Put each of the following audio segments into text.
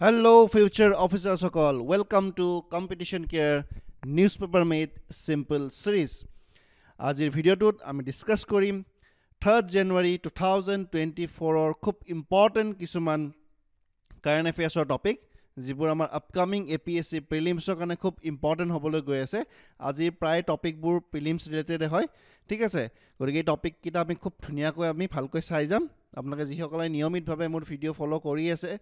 Hello, future officers all. Welcome to Competition Care Newspaper Made Simple Series. আজিৰ ভিডিঅ'টোত আমি discuss কৰিম 3rd January 2024 খুব ইম্পৰ্টেন্ট কিছুমান কাৰেণ্ট এফেয়াৰ্ছৰ টপিক যিবোৰ আমাৰ আপকামিং APSC প্ৰিলিমছৰ কাৰণে খুব ইম্পৰ্টেন্ট হ'বলৈ গৈ আছে আজিৰ প্ৰায় টপিকবোৰ প্ৰিলিমছ ৰিলেটেড হয় ঠিক আছে গতিকে এই টপিক কিটা আমি খুব ধুনিয়াকৈ আমি ভালকৈ চাই যাম আপোনালোকে যিসকলে নিয়মিতভাৱে মোৰ ভিডিঅ' ফলো কৰি আছে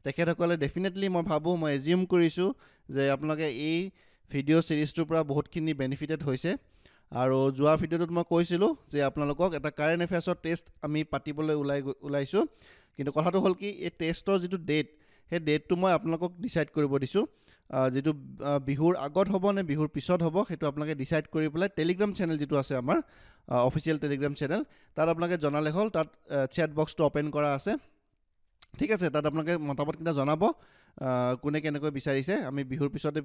তেখেতসকলে ডেফিনেটলি মই ভাবো মই এজিউম কৰিছো যে আপোনালোকে এই ভিডিঅ' সিৰিজটোৰ পৰা বহুতখিনি বেনিফিটেড হৈছে আৰু যোৱা ভিডিঅ'টোত মই কৈছিলো যে আপোনালোকক এটা কাৰেণ্ট এফেয়াৰ্ছৰ টেষ্ট আমি পাতিবলৈ ওলাইছো কিন্তু কথাটো হ'ল কি এই টেষ্টৰ যিটো ডেট হে ডেটটো মই আপোনালোকক ডিসাইড কৰিব দিছো যেটো বিহুৰ আগত হ'ব নে বিহুৰ পিছত হ'ব হেতু আপোনালোকে ডিসাইড কৰি পেলাই টেলিগ্ৰাম চেনেল যেটো আছে আমাৰ অফিচিয়েল টেলিগ্ৰাম চেনেল তাত আপোনালোকে জনালে হ'ল তাত চ্যাট বক্সটো ওপেন কৰা আছে ঠিক আছে তাত আপোনালোকে মতামত কিটা জনাব কোনে কেনেকৈ বিচাৰিছে আমি বিহুৰ পিছতে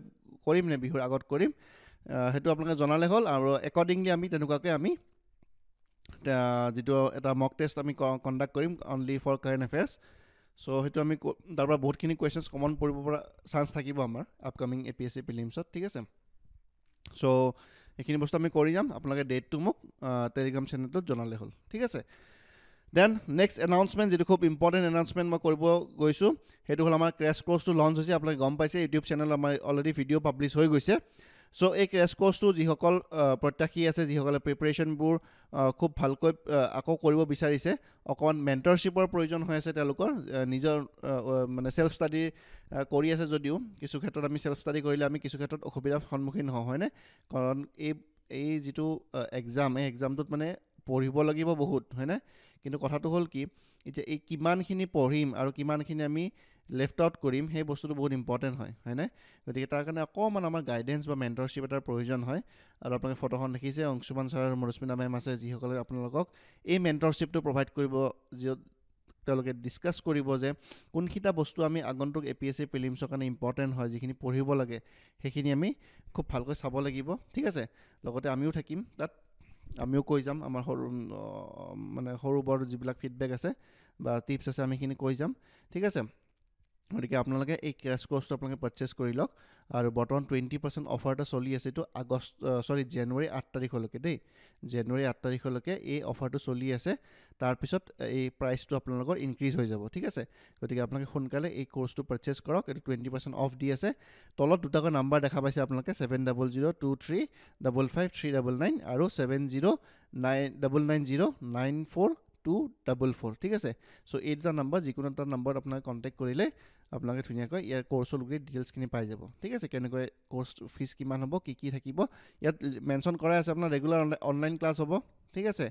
কৰিম নে বিহুৰ আগত কৰিম হেতু আপোনালোকে জনালে হ'ল আৰু একৰ্ডিংলি আমি তেনেকুৱাকৈ আমি যেটো এটা মক টেষ্ট আমি কন্ডাক্ট কৰিম only for current affairs so হেতু আমি তাৰপৰা বহুতখিনি কোৱেশ্চনছ কমন পৰিব পৰা চান্স থাকিব আমাৰ আপকামিং APSC প্ৰিলিমছত ঠিক আছে সো এইখিনি বস্তু আমি কৰি যাম আপোনালোকে ডেটটো মোক টেলিগ্ৰাম চেনেলটোত জনালে হ'ল ঠিক আছে Then next announcement যেটো খুব ইম্পৰ্টেন্ট announcement মই কৰিব গৈছো হেতু হল আমাৰ ক্ৰেশ কোৰ্সটো লঞ্চ হৈছে আপোনালোকে গম পাইছে ইউটিউব চেনেল আমাৰ অলৰেডি ভিডিঅ' পাবলিশ হৈ গৈছে সো এই ক্ৰেশ কোৰ্সটো যিসকল প্ৰত্যাশী আছে যিসকলে প্ৰিপাৰেচনবোৰ খুব ভালকৈ আকৌ কৰিব বিচাৰিছে অকন মেন্টৰশ্বিপৰ প্ৰয়োজন হৈ আছে তেওঁলোকৰ নিজৰ মানে সেলফ ষ্টাডি কৰি আছে যদিও কিছু ক্ষেত্ৰত আমি সেলফ ষ্টাডি কৰিলে আমি কিছু ক্ষেত্ৰত অসুবিধাৰ সন্মুখীন হয় নে কাৰণ এই যেটো এক্সাম এই এক্সামটোত মানে পঢ়িব লাগিব বহুত হয় না কিন্তু কথাটো হ'ল কি যে এই কিমানখিনি পঢ়িম আৰু কিমানখিনি আমি লেফট আউট কৰিম সেই বস্তুটো বহুত ইম্পৰ্টেন্ট হয় না গতিকে তাৰ কাৰণে অকমান আমাৰ গাইডেন্স বা মেন্টৰশ্বিপ এটাৰ প্ৰয়োজন হয় আৰু আপোনালোকে ফটোখন দেখিছে অংশুমান ছাৰ আৰু মৰুস্মিনা মেম আছে যিসকলে আপোনালোকক এই মেন্টৰশ্বিপটো প্ৰভাইড কৰিব তেওঁলোকে ডিসকাস কৰিব যে কোনখিটা বস্তু আমি আগন্তুক APSC প্ৰিলিমছৰ কাৰণে ইম্পৰ্টেন্ট হয় যিখিনি পঢ়িব লাগে সেইখিনি আমি খুব ভালকৈ চাব লাগিব ঠিক আছে লগতে আমিও থাকিম তাত আমিও কৈ যাম আমাৰ মানে সৰু বৰ যিবিলাক ফিডবেক আছে বা টিপস আছে আমি খিনি কৈ যাম ঠিক আছে গতিকে আপোনালোকে এই ক্ৰেশ কোৰ্সটো আপোনালোকে পাৰচেজ কৰি লওক আৰু বৰ্তমান 20% অফাৰ এটা চলি আছে এটো জানুৱাৰী 8 তাৰিখলৈকে দেই জানুৱাৰী 8 তাৰিখলৈকে এই অফাৰটো চলি আছে তাৰ পিছত এই প্ৰাইচটো আপোনালোকৰ ইনক্ৰিজ হৈ যাব ঠিক আছে গতিকে আপোনালোকে সোনকালে এই কোৰ্সটো পাৰচেজ কৰক এটো 20% অফ দি আছে তলত দুটাকৈ নাম্বাৰ দেখা পাইছে আপোনালোকে 7002355399 আৰু 7099094244 ঠিক আছে সো এই দুটা নাম্বাৰ যিকোনো এটা নাম্বাৰত আপোনাক কন্টাক্ট কৰিলে আপোনালোকে ধুনিয়াকৈ ইয়াৰ কোৰ্সৰ লগতে ডিটেইলছ খিনি পাই যাব ঠিক আছে কেনেকৈ কোৰ্স ফিস কিমান হ'ব কি থাকিব ইয়াত মেনশন কৰা আছে আপোনাৰ ৰেগুলাৰ অনলাইন ক্লাছ হ'ব ঠিক আছে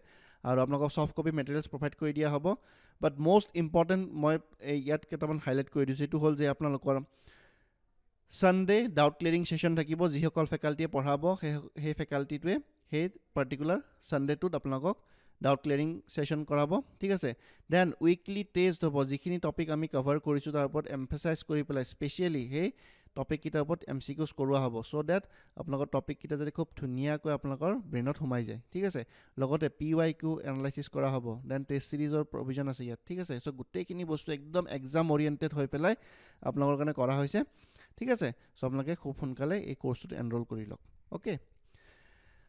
আৰু আপোনালোকক সফট কপি মেটেৰিয়েলছ প্ৰভাইড কৰি দিয়া হ'ব বাট মোস্ট ইম্পৰ্টেন্ট মই ইয়াত কেইটামান হাইলাইট কৰি দিছো এটো হ'ল যে আপোনালোকৰ সানডে ডাউট ক্লিয়াৰিং সেশন থাকিব যিসকল ফেকাল্টিয়ে পঢ়াব সেই ফেকাল্টিটোৱে সেই পাৰ্টিকুলাৰ সানডেটোত আপোনালোকক ডাউট ক্লিয়াৰিং সেশন কৰাব ঠিক আছে দেন উইকলি টেষ্ট হ'ব যিখিনি টপিক আমি কভাৰ কৰিছো তাৰ ওপৰত এমফাসাইজ কৰি পেলাই স্পেশালি সেই টপিক কিটাৰ ওপৰত MCQs কৰোৱা হ'ব সো দ্যাট আপোনালোকৰ টপিক কিটা যদি খুব ধুনিয়াকৈ আপোনালোকৰ ব্ৰেইনত সোমাই যায় ঠিক আছে লগতে PYQ এনালাইসিস কৰা হ'ব দেন টেষ্ট সিৰিজৰ প্ৰভিজন আছে ইয়াত ঠিক আছে সো গুটেইখিনি বস্তু একদম এক্সাম ওৰিয়েন্টেড হৈ পেলাই আপোনালোকৰ কাৰণে কৰা হৈছে ঠিক আছে সো আপোনালোকে খুব সোনকালে এই কোৰ্সটো এনৰোল কৰি লওক ওকে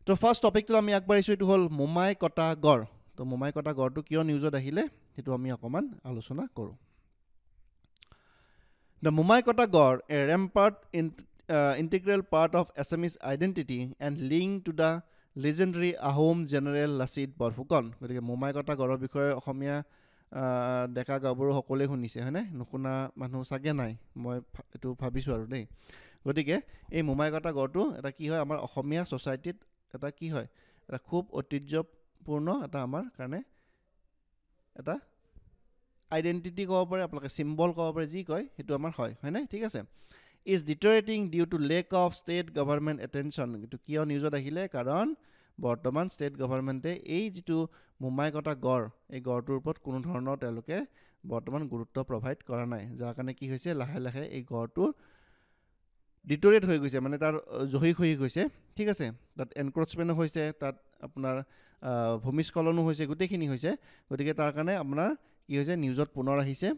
তো ফাৰ্স্ট টপিকটো আমি আগবাঢ়িছো এটো হ'ল মোমাই কটা গড় তো মোমাই কটা গড়টো কিয় নিউজত আহিলে হেতু আমি অকমান আলোচনা কৰো The Mumai Kota Gor, a rampart integral part of Assamese identity and linked to the legendary Ahom General Lasit Borphukon. গতিকে মোমাই কটা গড়ৰ বিষয়ে অসমীয়া ডেকা গাবৰু সকলে শুনিছে হয়নে নুশুনা মানুহ সাগে নাই মই এটো ভাবিছো আৰু দেই গতিকে এই মোমাই কটা গড়টো এটা কি হয় আমাৰ অসমীয়া সোসাইটিত এটা কি হয় এটা খুব ঐতিহ্যপূৰ্ণ এটা আমাৰ কাৰণে এটা আইডেন্টিটি কব পাৰে আপোনালোকে সিম্বল কব পাৰে যি কয় হেতু আমাৰ হয় না ঠিক আছে is deteriorating due to lack of state government attention এটো কিয় নিউজত আহিলে কাৰণ বৰ্তমান ষ্টেট গভৰ্ণমেণ্টে এই যেটো মোমাই কটা গড় এই গড়টোৰ ওপৰত কোনো ধৰণৰ তেওঁলোকে বৰ্তমান গুৰুত্ব প্ৰভাইড কৰা নাই যাৰ কাৰণে কি হৈছে লাহে লাহে এই গড়টো ডিটোৰেট হৈ গৈছে মানে তাৰ জহি হৈ গৈছে ঠিক আছে তাত এনক্ৰোচমেন্ট হৈছে তাত আপোনাৰ ভূমিস্খলনো হৈছে গুটেখিনি হৈছে গতিকে তাৰ কাৰণে আপোনাৰ কি হৈছে নিউজত পুনৰ আহিছে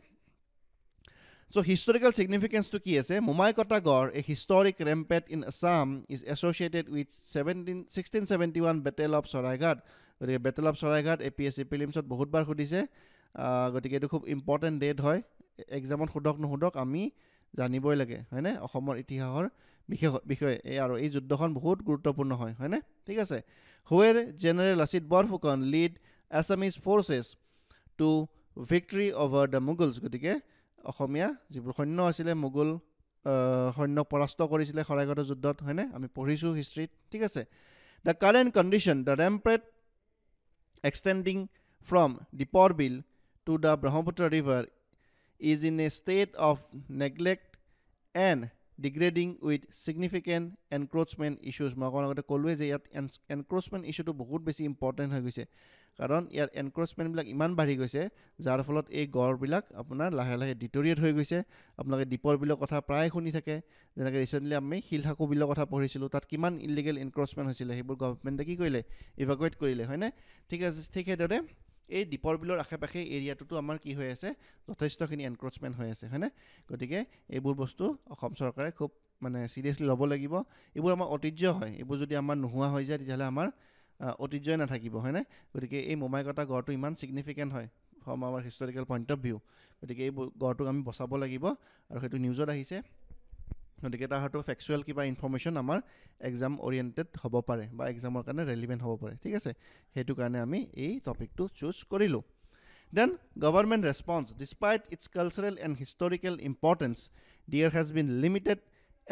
So historical significance to ki ase Momaikota Gor, a historic rampart in Assam, is associated with 1671 Battle of Saraighat. গতিকে Battle of Saraighat APSC prelims বহুত বার খুদিছে গতিকে এটো খুব ইম্পৰ্টেন্ট ডেট হয় এক্সামত খুদক নহদক আমি জানিবই লাগে হয়নে অসমৰ ইতিহাসৰ বিষয় এই আৰু এই যুদ্ধখন বহুত গুৰুত্বপূৰ্ণ হয় হয়নে ঠিক আছে where General Lasit Borphukan lead Assamese forces to victory over the Mughals গতিকে অসমীয়া যিবোৰ সৈন্য আছিল মুগল সৈন্য পৰাস্ত কৰিছিল খৰাইঘাটৰ যুদ্ধত হয়নে আমি পঢ়িছো হিষ্ট্ৰীত ঠিক আছে the current condition the rampart extending from Dipor Bill to the Brahmaputra River is in a state of neglect and degrading with significant encroachment issues মই কোনতে কলৱে যে ইয়াত encroachment issue টো বহুত বেছি ইম্পৰ্টেন্ট হৈ গৈছে কাৰণ ইয়াৰ encroachment বিলাক ইমান বাঢ়ি গৈছে যাৰ ফলত এই গড় বিলাক আপোনাৰ লাহে লাহে ডিটোৰিয়েট হৈ গৈছে আপোনালোকে দীপৰ বিলৰ কথা প্ৰায় শুনি থাকে যেনেকৈ ৰিসেন্টলি আমি হিলহাকু বিলৰ কথা পঢ়িছিলো তাত কিমান ইলিগেল encroachment হৈছিল হেবোৰ গভৰ্ণমেণ্টে কি কৰিলে ইভাকুৱেট কৰিলে হয়নে ঠিক আছে ঠিক হেদৰে এই দীপৰ বিলৰ আশেপাশে এৰিয়াটো আমাৰ কি হৈ আছে যথেষ্টখিনি এনক্ৰোচমেন্ট হৈ আছে হয়নে গতিকে এইবোৰ বস্তু অসম চৰকাৰে খুব মানে সিৰিয়াসলি ল'ব লাগিব এইবোৰ আমাৰ ঐতিহ্য হয় এইবোৰ যদি আমাৰ নোহোৱা হৈ যায় তেতিয়াহলে আমাৰ ঐতিহ্যই নাথাকিব হয়নে গতিকে এই মোমাইকটা গড়টো ইমান সিগনিফিকেন্ট হয় from our historical point of view গতিকে এই গড়টোক আমি বচাব লাগিব আৰু হেতু নিউজত আহিছে গতিকে তাৰ হয়তো ফেকচুৱেল কিবা ইনফৰমেশন আমাৰ এক্সাম ওৰিয়েন্টেড হ'ব পাৰে বা এক্সামৰ কাৰণে ৰেলেভেন্ট হ'ব পাৰে ঠিক আছে হেতু কাৰণে আমি এই টপিকটো চুজ কৰিলো then government response despite its cultural and historical importance there has been limited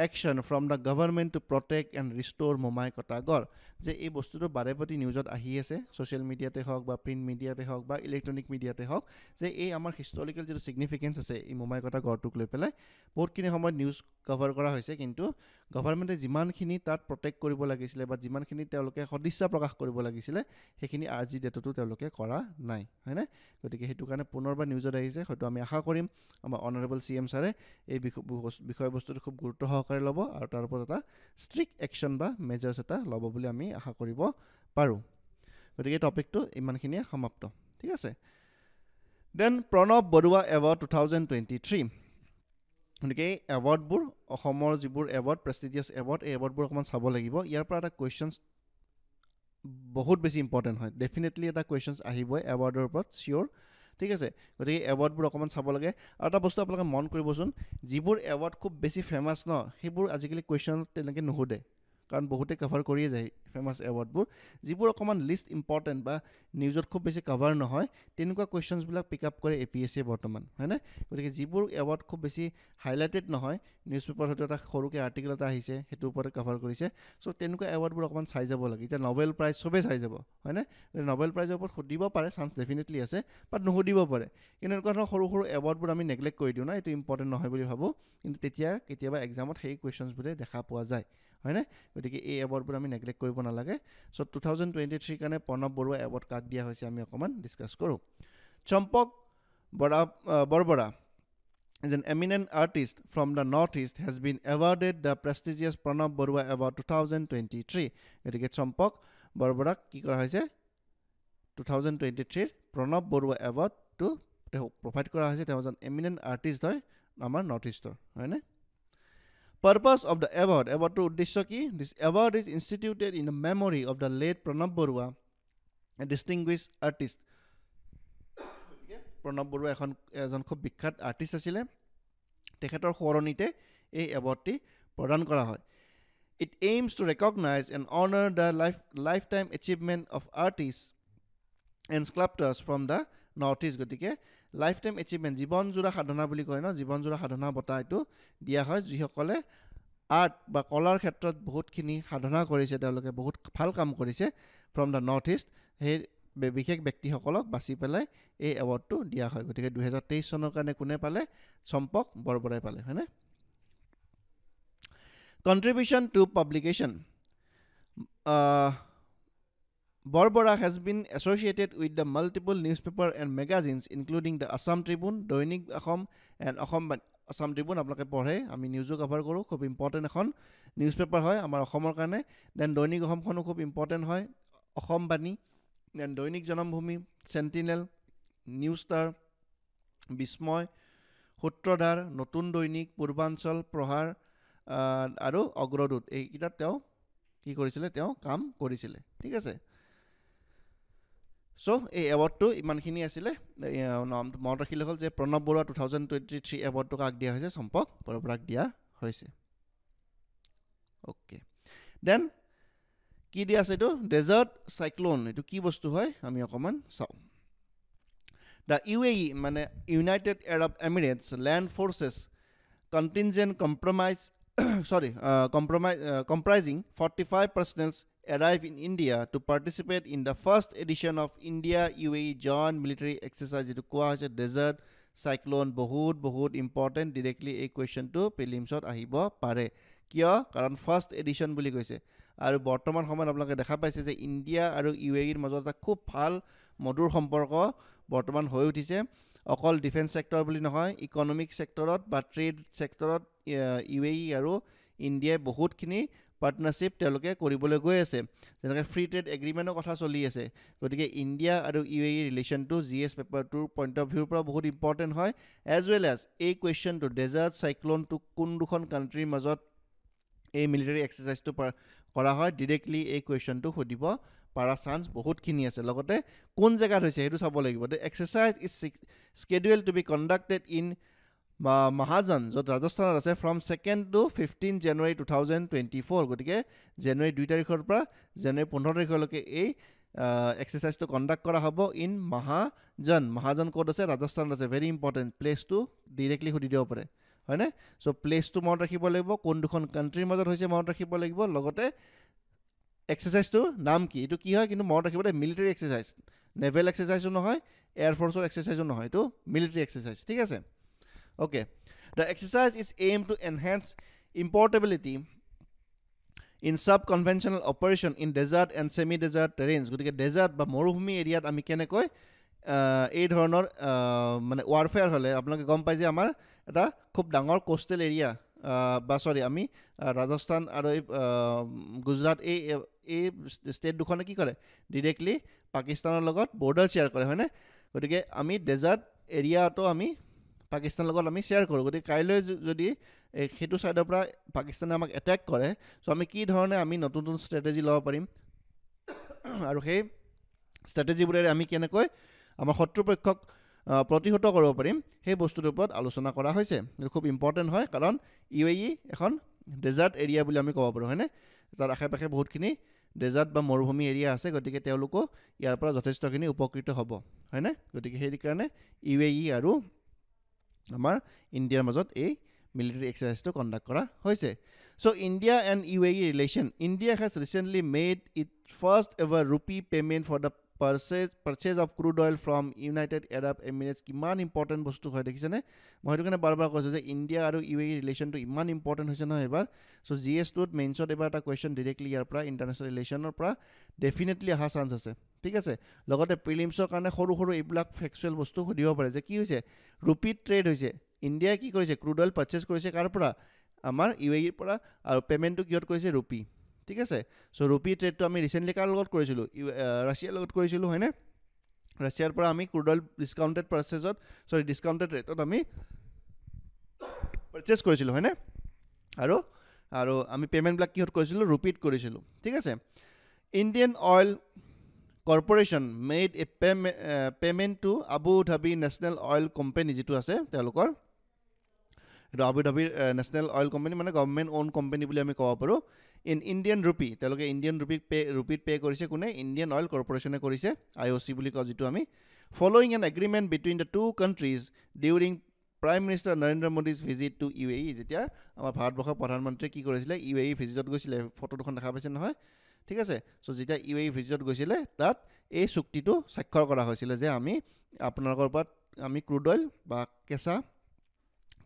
action from the government to protect and restore Momaikota Gor যে এই বস্তুটো বাৰেপতি নিউজত আহি আছে সোশ্যাল মিডিয়াতে হওক বা প্ৰিন্ট মিডিয়াতে হওক বা ইলেক্ট্ৰনিক মিডিয়াতে হওক যে এই আমাৰ হিষ্টৰিকেল যে সিগনিফিকেন্স আছে এই মোমাইকটা গড়টোক লৈ পেলাই বহুতখিনি সময় নিউজ কভাৰ কৰা হৈছে কিন্তু গভৰ্ণমেণ্টে যিমানখিনি তাত প্ৰটেক্ট কৰিব লাগিছিল বা যিমানখিনি তেওঁলোকে সদিচ্ছা প্ৰকাশ কৰিব লাগিছিল সেইখিনি আজি ডেটটো তেওঁলোকে কৰা নাই হয়নে গতিকে হেতু কাৰণে পুনৰবাৰ নিউজত আহিছে হয়তো আমি আশা কৰিম আমাৰ অনাৰেবল সিএম ছাৰে এই বিষয় বস্তুটো খুব গুৰুত্ব সহকাৰে ল'ব আৰু তাৰ ওপৰত এটা ষ্ট্ৰিক্ট একচন বা মেজাৰ্ছ এটা ল'ব বুলি আমি আশা কৰিব পাৰো গতিকে টপিকটো ইমানখিনিয়ে সমাপ্ত ঠিক আছে দেন প্ৰণৱ বৰুৱা এৱাৰ্ড 2023 গতিকে এৱাৰ্ডবোৰ অসমৰ যিবোৰ এৱাৰ্ড প্ৰেষ্টিজিয়াছ এৱাৰ্ড এই এৱাৰ্ডবোৰ অকমান চাব লাগিব ইয়াৰ পৰা এটা কোৱেশ্চনছ বহুত বেছি ইম্পৰ্টেন্ট হয় ডেফিনেটলি এটা কোৱেশ্চনছ আহিবই এৱাৰ্ডৰ ওপৰত চিয়ৰ ঠিক আছে গতিকে এৱাৰ্ডবোৰ অকমান চাব লাগে আৰু এটা বস্তু আপোনালোকে মন কৰিবচোন যিবোৰ এৱাৰ্ড খুব বেছি ফেমাস ন সেইবোৰ আজিকালি কোৱেশ্চন তেনেকৈ নুহুদে কাৰণ বহুতে কভাৰ কৰিয়ে যায় ফেমাস এৱাৰ্ডবোৰ যিবোৰ অকমান লিষ্ট ইম্পৰ্টেন্ট বা নিউজত খুব বেছি কভাৰ নহয় তেনেকুৱা কোৱেশ্চনছ বিলাক পিক আপ কৰে এপিএসসি বৰ্তমান হয়নে গতিকে যিবোৰ এৱাৰ্ড খুব বেছি হাইলাইটেড নহয় নিউজ পেপাৰ হয়তো এটা সৰুকে আৰ্টিকেল এটা আহিছে হেতুৰ ওপৰত কভাৰ কৰিছে সো তেনেকুৱা এৱাৰ্ডবোৰ অকমান চাই যাব লাগে এতিয়া নোবেল প্ৰাইজ সবে চাই যাব হয়নে নোবেল প্ৰাইজৰ ওপৰত সুধিব পাৰে চান্স ডেফিনেটলি আছে বাট নুহুদিব পাৰে কিন্তু এনেকুৱা ধৰণৰ সৰু সৰু এৱাৰ্ডবোৰ আমি নেগলেক্ট কৰি দিওঁ না এটো ইম্পৰ্টেন্ট নহয় বুলি ভাবো কিন্তু তেতিয়া কেতিয়াবা এক্সামত সেই কোৱেশ্চনছবোৰে দেখা পোৱা যায় হয়নে গতিকে এই এৱাৰ্ডবোৰ আমি নেগলেক্ট কৰিব নালাগে সো 2023 কাৰণে প্ৰণৱ বৰুৱা এৱাৰ্ড কাক দিয়া হৈছে আমি অকমান ডিসকাস কৰো Champak Borbora is an eminent artist from the northeast has been awarded the prestigious Pranav Barua Award 2023 গতিকে চম্পক বৰবৰাক কি কৰা হৈছে 2023 Pranab Barua award to provide কৰা হৈছে তেওঁ এজন এমিনেন্ট আৰ্টিষ্ট হয় আমাৰ নৰ্থইষ্টৰ হয়নে Purpose of the award to uddeshyo ki this award is instituted in the memory of the late Pranav Barua a distinguished artist Pranav Barua ejon khub bikhat artist asile tekhator khoronite ei award ti prodan kora hoy it aims to recognize and honor the lifetime achievement of artists and sculptors from the northeast gotike lifetime achievement জীবন জোৰা সাধনা বুলি কয় ন জীবন জোৰা সাধনা বঁটা এটো দিয়া হয় যিসকলে আৰ্ট বা কলাৰ ক্ষেত্ৰত বহুতখিনি সাধনা কৰিছে তেওঁলোকে বহুত ভাল কাম কৰিছে ফ্ৰম দা নৰ্থ ইষ্ট হে বিশেষ ব্যক্তিসকলক বাছি পেলাই এই এৱাৰ্ডটো দিয়া হয় গতিকে 2023 চনৰ কাৰণে কোনে পালে চম্পক বৰবৰাই পালে হয়নে contribution to publication Barbara has been associated with the multiple newspaper and magazines including the Assam Tribune, Doinik Ahom and Assam Tribune আপোনালোকে পঢ়ে আমি নিউজো কভাৰ কৰো খুব ইম্পৰ্টেন্ট এখন নিউজপেপাৰ হয় আমাৰ অসমৰ কাৰণে দেন দৈনিক অসমখনো খুব ইম্পৰ্টেন্ট হয় অসম বাণী দেন দৈনিক জনমভূমি সেন্টিনেল নিউজ ষ্টাৰ বিস্ময় সূত্ৰধাৰ নতুন দৈনিক পূৰ্বাঞ্চল প্ৰহাৰ আৰু অগ্ৰদূত এইকেইটাত তেওঁ কি কৰিছিলে তেওঁ কাম কৰিছিলে ঠিক আছে সো এই এৱাৰ্ডটো ইমানখিনি আছিলে মনত ৰাখিলে হ'ল যে প্ৰণৱ বৰুৱা 2023 এৱাৰ্ডটো কাক দিয়া হৈছে সম্পক বৰবৰাক দিয়া হৈছে ওকে দেন কি দিয়া আছে এইটো ডেজাৰ্ট সাইক্লোন এইটো কি বস্তু হয় আমি অকমান চাও The UAE মানে United Arab Emirates Land Forces contingent comprising 45 personnel arrived in India to participate in the first edition of India UAE joint military exercise to কোৱা হৈছে desert cyclone বহুত important directly এই কোৱেশ্চনটো প্ৰিলিমছত আহিব পাৰে কিয় কাৰণ ফাৰ্স্ট এডিশন বুলি কৈছে আৰু বৰ্তমান সময়ত আপোনালোকে দেখা পাইছে যে ইণ্ডিয়া আৰু ইউএইৰ মাজত এটা খুব ভাল মধুৰ সম্পৰ্ক বৰ্তমান হৈ উঠিছে অকল ডিফেন্স সেক্টৰ বুলি নহয় ইকোনমিক সেক্টৰত বা ট্ৰেড সেক্টৰত ইউএই আৰু ইণ্ডিয়াই বহুতখিনি পাৰ্টনাৰশ্বিপ তেওঁলোকে কৰিবলৈ গৈ আছে যেনেকৈ ফ্ৰী ট্ৰেড এগ্ৰিমেণ্টৰ কথা চলি আছে গতিকে ইণ্ডিয়া আৰু ইউএই ৰিলেশ্যনটো জিএছ পেপাৰটোৰ পইণ্ট অফ ভিউৰ পৰা বহুত ইম্পৰ্টেণ্ট হয় এজ ৱেল এজ এই কুৱেশ্যনটো ডেজাৰ্ট চাইক্লনটো কোন দুখন কাণ্ট্ৰিৰ মাজত এই মিলিটাৰী এক্সাৰচাইজটো কৰা হয় ডিৰেক্টলি এই কুৱেশ্যনটো সুধিব পাৰা চান্স বহুতখিনি আছে লগতে কোন জেগাত হৈছে সেইটো চাব লাগিব the exercise is schedule to be conducted in Mahajan য'ত ৰাজস্থানত আছে ফ্ৰম 2nd to 15 জানুৱাৰী 2024 গতিকে জানুৱাৰী 2 তাৰিখৰ পৰা জানুৱাৰী 15 তাৰিখলৈকে এই এক্সাৰচাইজটো কণ্ডাক্ট কৰা হ'ব ইন মহাজন ক'ত আছে ৰাজস্থানত আছে ভেৰি ইম্পৰ্টেণ্ট প্লেচটো ডিৰেক্টলি সুধি দিব পাৰে হয়নে সো প্লেচটো মনত ৰাখিব লাগিব কোন দুখন কাণ্ট্ৰিৰ মাজত হৈছে মনত ৰাখিব লাগিব লগতে এক্সাৰচাইজটো নাম কি এইটো কি হয় কিন্তু মনত ৰাখিব লাগিব মিলিটাৰী এক্সাৰচাইজ নেভেল এক্সাৰচাইজো নহয় এয়াৰ ফ'ৰ্চৰ এক্সাৰচাইজো নহয় এইটো মিলিটাৰী এক্সাৰচাইজ ঠিক আছে okay the exercise is aimed to enhance importability in sub-conventional operation in desert and semi-desert terrains গতিকে desert বা মৰুভূমি এৰিয়াত আমি কেনেকৈ এই ধৰণৰ মানে warfare হলে আপোনালোকে গম পাই যে আমাৰ এটা খুব ডাঙৰ কোষ্টেল এৰিয়া বা সৰি আমি ৰাজস্থান আৰু গুজৰাট এই ষ্টেট দুখনে কি কৰে ডিৰেক্টলি পাকিস্তানৰ লগত বৰ্ডাৰ শ্বেয়াৰ কৰে হয়নে গতিকে আমি ডেজাৰ্ট এৰিয়াটো আমি পাকিস্তানৰ লগত আমি শ্বেয়াৰ কৰোঁ গতিকে কাইলৈ যদি সেইটো সাইডৰ পৰা পাকিস্তানে আমাক এটেক কৰে সো আমি কি ধৰণে আমি নতুন ষ্ট্ৰেটেজি ল'ব পাৰিম আৰু সেই ষ্ট্ৰেটেজিবোৰে আমি কেনেকৈ আমাৰ শত্ৰুপক্ষক প্ৰতিহত কৰিব পাৰিম সেই বস্তুটোৰ ওপৰত আলোচনা কৰা হৈছে এইটো খুব ইম্পৰ্টেণ্ট হয় কাৰণ ইউএই এখন ডেজাৰ্ট এৰিয়া বুলি আমি ক'ব পাৰোঁ হয়নে তাৰ আশে পাশে বহুতখিনি ডেজাৰ্ট বা মৰুভূমি এৰিয়া আছে গতিকে তেওঁলোকো ইয়াৰ পৰা যথেষ্টখিনি উপকৃত হ'ব হয়নে গতিকে সেইকাৰণে ইউএই আৰু আমাৰ ইণ্ডিয়াৰ মাজত এই মিলিটাৰী এক্সাৰচাইজটো কণ্ডাক্ট কৰা হৈছে so India and UAE relation India has recently made it first ever rupee payment for the purchase of crude oil from United Arab Emirates কিমান ইম্পৰ্টেণ্ট বস্তু হয় দেখিছেনে মই সেইটো কাৰণে বাৰ বাৰ কৈছোঁ যে ইণ্ডিয়া আৰু ইউএই ৰিলেশ্যনটো ইমান ইম্পৰ্টেণ্ট হৈছে নহয় এবাৰ সো জি এছ টোত মেইনছত এবাৰ এটা কুৱেশ্যন ডিৰেক্টলি ইয়াৰ পৰা ইণ্টাৰনেশ্যনেল ৰিলেশ্যনৰ পৰা ডেফিনেটলি অহা চান্স আছে ঠিক আছে লগতে প্ৰিলিমছৰ কাৰণে সৰু এইবিলাক ফেকচুৱেল বস্তু সুধিব পাৰে যে কি হৈছে ৰুপিত ট্ৰেড হৈছে ইণ্ডিয়াই কি কৰিছে ক্ৰুড অইল পাৰ্চেজ কৰিছে কাৰ পৰা আমাৰ ইউএইৰ পৰা আৰু পে'মেণ্টটো কিহত কৰিছে ৰুপি ঠিক আছে সো ৰুপি ট্ৰেডটো আমি ৰিচেণ্টলি কাৰ লগত কৰিছিলোঁ ৰাছিয়াৰ লগত কৰিছিলোঁ হয়নে ৰাছিয়াৰ পৰা আমি ক্ৰুড অইল ডিছকাউণ্টেড ৰেটত আমি পাৰ্চেজ কৰিছিলোঁ হয়নে আৰু আমি পে'মেণ্টবিলাক কিহত কৰিছিলোঁ ৰুপিত কৰিছিলোঁ ঠিক আছে Indian oil corporation made a payment to Abu Dhabi national oil company যিটো আছে তেওঁলোকৰ এইটো আবু ধাবিৰ নেশ্যনেল অইল কোম্পানী মানে গভৰ্ণমেণ্ট অ'ন কোম্পানী বুলি আমি ক'ব পাৰোঁ ইন ইণ্ডিয়ান ৰুপি তেওঁলোকে ইণ্ডিয়ান ৰুপিত পে' কৰিছে কোনে ইণ্ডিয়ান অইল কৰ্পৰেশ্যনে কৰিছে IOC বুলি কওঁ যিটো আমি following an agreement between the two countries during prime minister Narendra Modi's visit to UAE যেতিয়া আমাৰ ভাৰতবৰ্ষৰ প্ৰধানমন্ত্ৰীয়ে কি কৰিছিলে ইউএই ভিজিটত গৈছিলে ফটো দুখন দেখা পাইছে নহয় ঠিক আছে সো যেতিয়া ইউএই ভিজিটত গৈছিলে তাত এই চুক্তিটো স্বাক্ষৰ কৰা হৈছিলে যে আমি আপোনালোকৰ পৰা আমি ক্ৰুড অইল বা কেঁচা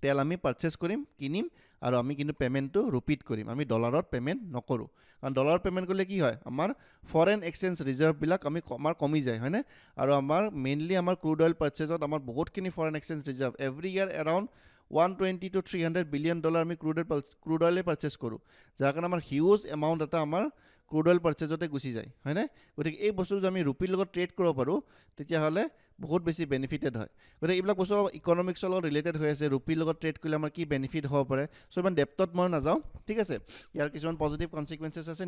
তেল আমি পাৰ্চেজ কৰিম কিনিম আৰু আমি কিন্তু পে'মেণ্টটো ৰুপিত কৰিম আমি ডলাৰত পে'মেণ্ট নকৰোঁ কাৰণ ডলাৰত পে'মেণ্ট কৰিলে কি হয় আমাৰ ফৰেন এক্সচেঞ্জ ৰিজাৰ্ভবিলাক আমাৰ কমি যায় হয়নে আৰু আমাৰ মেইনলি আমাৰ ক্ৰুড অইল পাৰ্চেজত আমাৰ বহুতখিনি foreign exchange reserve every year around 120 to 300 billion dollar আমি ক্ৰুড অইলে পাৰ্চেজ কৰোঁ যাৰ কাৰণে আমাৰ হিউজ এমাউণ্ট এটা আমাৰ ক্ৰুড অইল পাৰ্চেজতে গুচি যায় হয়নে গতিকে এই বস্তুটো আমি ৰুপিৰ লগত ট্ৰেড কৰিব পাৰোঁ তেতিয়াহ'লে বহুত বেছি বেনিফিটেড হয় গতিকে এইবিলাক বস্তু ইকনমিক্সৰ লগত ৰিলেটেড হৈ আছে ৰুপিৰ লগত ট্ৰেড কৰিলে আমাৰ কি বেনিফিট হ'ব পাৰে চ' ইমান ডেপ্থত মই নাযাওঁ ঠিক আছে ইয়াৰ কিছুমান পজিটিভ কনচিকুৱেঞ্চেছ আছে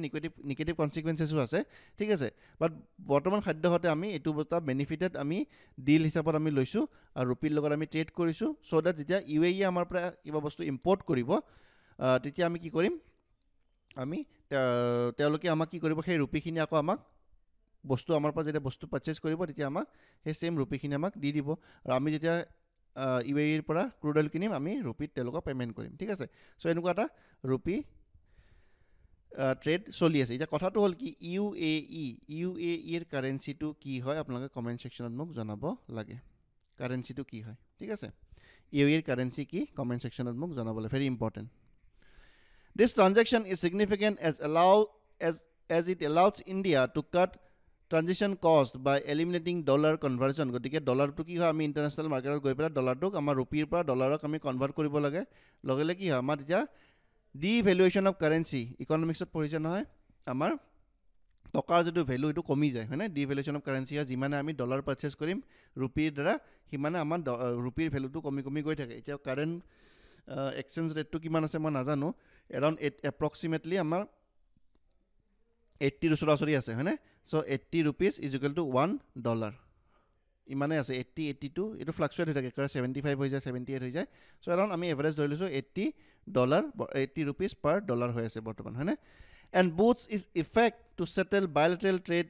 নিগেটিভ কনচিকুৱেঞ্চেছো আছে ঠিক আছে বাট বৰ্তমান খাদ্যহতে আমি এইটো এটা বেনিফিটেড আমি ডিল হিচাপত আমি লৈছোঁ আৰু ৰুপিৰ লগত আমি ট্ৰেড কৰিছোঁ চ' ডেট যেতিয়া UAE আমাৰ পৰা কিবা বস্তু ইম্পৰ্ট কৰিব তেতিয়া আমি কি কৰিম আমি তেওঁলোকে আমাক কি কৰিব সেই ৰুপিখিনি আকৌ আমাক বস্তু আমাৰ পৰা যেতিয়া বস্তু পাৰ্চেজ কৰিব তেতিয়া আমাক সেই সেম ৰুপিখিনি আমাক দি দিব আৰু আমি যেতিয়া UAEৰ পৰা ক্ৰুড অইল কিনিম আমি ৰুপিত তেওঁলোকক পে'মেণ্ট কৰিম ঠিক আছে চ' এনেকুৱা এটা ৰুপি ট্ৰেড চলি আছে এতিয়া কথাটো হ'ল কি UAEৰ কাৰেঞ্চিটো কি হয় আপোনালোকে কমেণ্ট ছেকশ্যনত মোক জনাব লাগে কাৰেঞ্চিটো কি হয় ঠিক আছে UAEৰ কাৰেঞ্চি কি কমেণ্ট ছেকশ্যনত মোক জনাব লাগে very important This transaction is significant as it allows India to cut transition cost by eliminating dollar conversion. গতিকে ডলাৰটো কি হয় আমি ইণ্টাৰনেশ্যনেল মাৰ্কেটত গৈ পেলাই ডলাৰটোক আমাৰ ৰুপিৰ পৰা ডলাৰক আমি কনভাৰ্ট কৰিব লাগে লগে কি হয় আমাৰ এতিয়া ডিভেলুৱেশ্যন অফ কাৰেঞ্চি ইকনমিক্সত পঢ়িছে নহয় আমাৰ টকাৰ যিটো ভেলু এইটো কমি যায় হয়নে ডিভেলুৱেশ্যন অফ কাৰেঞ্চি হয় যিমানে আমি ডলাৰ পাৰ্চেজ কৰিম ৰুপিৰ দ্বাৰা সিমানে আমাৰ ৰুপিৰ ভেলুটো কমি গৈ থাকে এতিয়া কাৰেণ্ট এক্সচেঞ্জ ৰেটটো কিমান আছে মই নাজানো এৰাউণ্ড এপ্ৰক্সিমেটলি আমাৰ 80 ওচৰা-ওচৰি আছে হয়নে চ' 80 rupees is equal to $1 ইমানে আছে 80 82 এইটো ফ্লাকচুৱেট হৈ থাকে 75 হৈ যায় 78 হৈ যায় চ' এৰাউণ্ড আমি এভাৰেজ ধৰি লৈছোঁ $80 rupees per dollar হৈ আছে বৰ্তমান হয়নে and boosts its effect to settle bilateral trade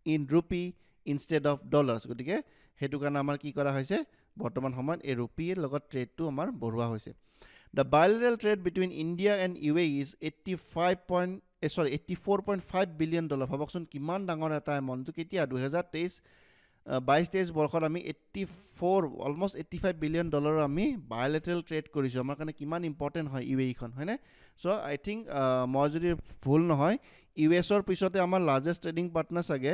in rupee instead of dollars গতিকে সেইটো কাৰণে আমাৰ কি কৰা হৈছে বৰ্তমান সময়ত এই ৰুপিৰ লগত ট্ৰেডটো আমাৰ বঢ়োৱা হৈছে The bilateral trade between India and UAE is $84.5 billion ভাবকচোন কিমান ডাঙৰ এটা এমাউণ্ট কেতিয়া 2023 বৰ্ষত আমি অলমষ্ট $85 billion আমি bilateral trade কৰিছোঁ আমাৰ কাৰণে কিমান ইম্পৰ্টেণ্ট হয় UAE-খন হয়নে চ' আই থিংক মই যদি ভুল নহয় US-ৰ পিছতে আমাৰ লাৰ্জেষ্ট ট্ৰেডিং পাৰ্টনাৰ চাগে